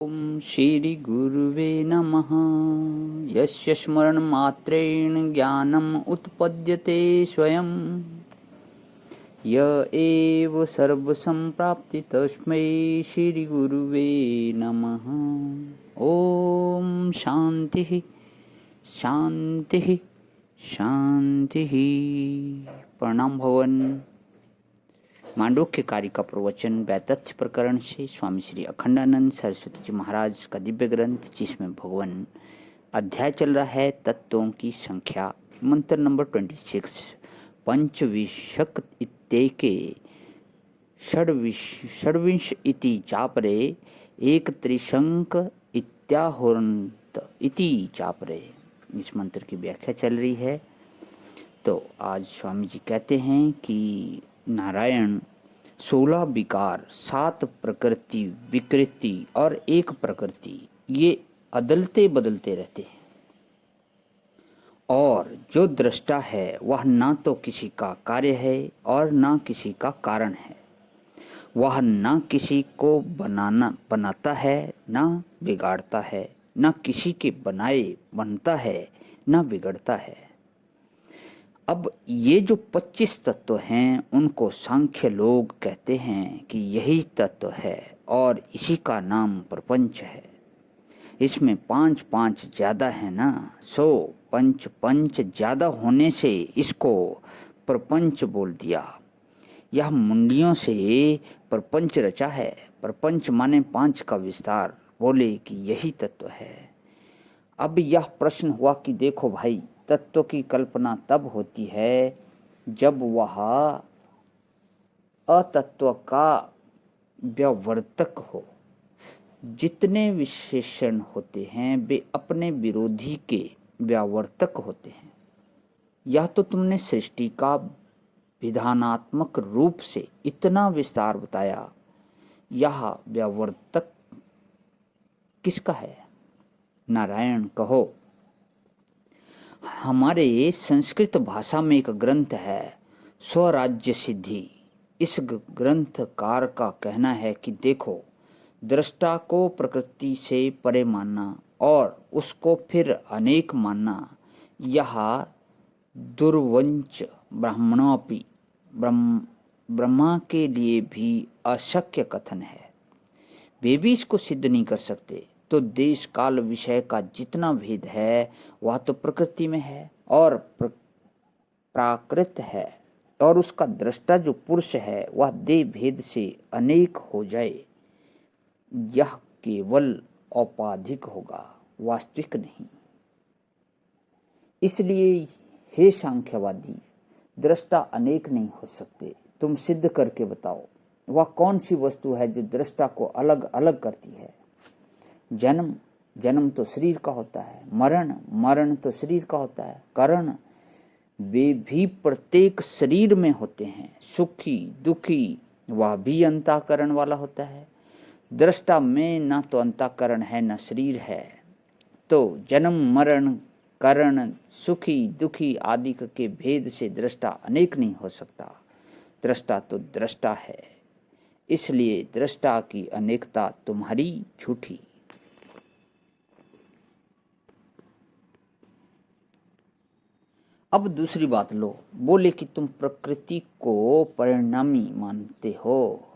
ओम श्री गुरुवे नमः। यस्य स्मरणमात्रेण ज्ञानम् उत्पद्यते स्वयं, य एव सर्वसम्प्राप्ति तस्मै श्री गुरुवे नमः। ओम शांति शांति शांति। प्रणाम भवन। मांडूक्य कार्य का प्रवचन वैतथ्य प्रकरण से स्वामी श्री अखंडानंद सरस्वती जी महाराज का दिव्य ग्रंथ, जिसमें भगवान अध्याय चल रहा है तत्वों की संख्या। मंत्र नंबर 26। पंचविंशक इत्येके षड्विंश इति चापरे एक त्रिशंक इत्याहुरंत इति चापरे। इस मंत्र की व्याख्या चल रही है। तो आज स्वामी जी कहते हैं कि नारायण 16 विकार, 7 प्रकृति, विकृति और एक प्रकृति, ये अदलते बदलते रहते हैं। और जो दृष्टा है वह ना तो किसी का कार्य है और ना किसी का कारण है। वह ना किसी को बनाता है ना बिगाड़ता है, ना किसी के बनाए बनता है ना बिगड़ता है। अब ये जो 25 तत्व हैं उनको सांख्य लोग कहते हैं कि यही तत्व है और इसी का नाम प्रपंच है। इसमें 5 ज्यादा है ना, सो पंच ज्यादा होने से इसको प्रपंच बोल दिया। यह मुंडियों से प्रपंच रचा है। प्रपंच माने 5 का विस्तार, बोले कि यही तत्व है। अब यह प्रश्न हुआ कि देखो भाई, तत्व की कल्पना तब होती है जब वह अतत्व का व्यावर्तक हो। जितने विशेषण होते हैं वे अपने विरोधी के व्यावर्तक होते हैं। यह तो तुमने सृष्टि का विधानात्मक रूप से इतना विस्तार बताया, यह व्यावर्तक किसका है? नारायण कहो। हमारे संस्कृत भाषा में एक ग्रंथ है स्वराज्य सिद्धि। इस ग्रंथकार का कहना है कि देखो, दृष्टा को प्रकृति से परे मानना और उसको फिर अनेक मानना, यह दुर्वंच ब्राह्मणोपि ब्रह्मा के लिए भी अशक्य कथन है। वे भी इसको सिद्ध नहीं कर सकते। तो देश काल विषय का जितना भेद है वह तो प्रकृति में है और प्राकृत है, और उसका दृष्टा जो पुरुष है वह देह भेद से अनेक हो जाए, यह केवल औपाधिक होगा, वास्तविक नहीं। इसलिए हे सांख्यवादी, दृष्टा अनेक नहीं हो सकते। तुम सिद्ध करके बताओ, वह कौन सी वस्तु है जो दृष्टा को अलग अलग करती है? जन्म तो शरीर का होता है, मरण तो शरीर का होता है, करण वे भी प्रत्येक शरीर में होते हैं। सुखी दुखी वह भी अंतःकरण वाला होता है। दृष्टा में न तो अंतःकरण है न शरीर है। तो जन्म मरण करण सुखी दुखी आदि के भेद से दृष्टा अनेक नहीं हो सकता। दृष्टा तो दृष्टा है, इसलिए दृष्टा की अनेकता तुम्हारी झूठी। अब दूसरी बात लो, बोले कि तुम प्रकृति को परिणामी मानते हो।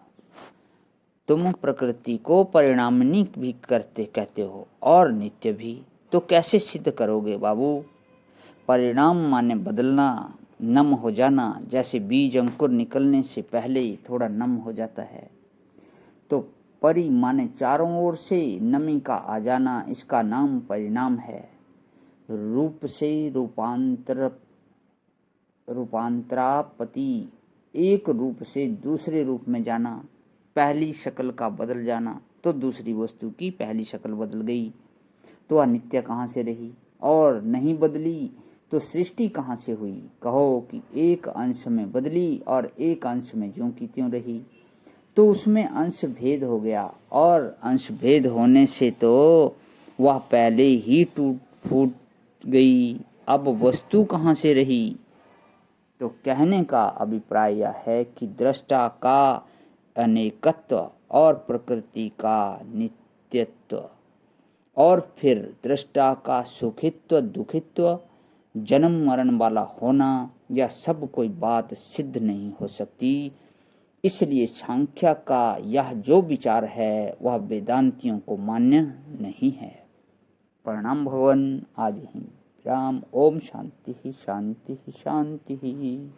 तुम प्रकृति को परिणामिनी भी कहते हो और नित्य भी। तो कैसे सिद्ध करोगे बाबू? परिणाम माने बदलना, नम हो जाना। जैसे बीज अंकुर निकलने से पहले ही थोड़ा नम हो जाता है, तो परि माने चारों ओर से नमी का आ जाना, इसका नाम परिणाम है। रूप से रूपांतरापति, एक रूप से दूसरे रूप में जाना, पहली शक्ल का बदल जाना, तो दूसरी वस्तु की पहली शक्ल बदल गई, तो अनित्य कहाँ से रही? और नहीं बदली तो सृष्टि कहाँ से हुई? कहो कि एक अंश में बदली और एक अंश में ज्यों की त्यों रही, तो उसमें अंश भेद हो गया, और अंश भेद होने से तो वह पहले ही टूट फूट गई। अब वस्तु कहाँ से रही? तो कहने का अभिप्राय यह है कि दृष्टा का अनेकत्व और प्रकृति का नित्य नित्यत्व और फिर दृष्टा का सुखित्व दुखित्व, जन्म मरण वाला होना, यह सब कोई बात सिद्ध नहीं हो सकती। इसलिए सांख्य का यह जो विचार है वह वेदांतियों को मान्य नहीं है। प्रणाम भगवान। आज ही विराम। ओम शांति शांति शांति।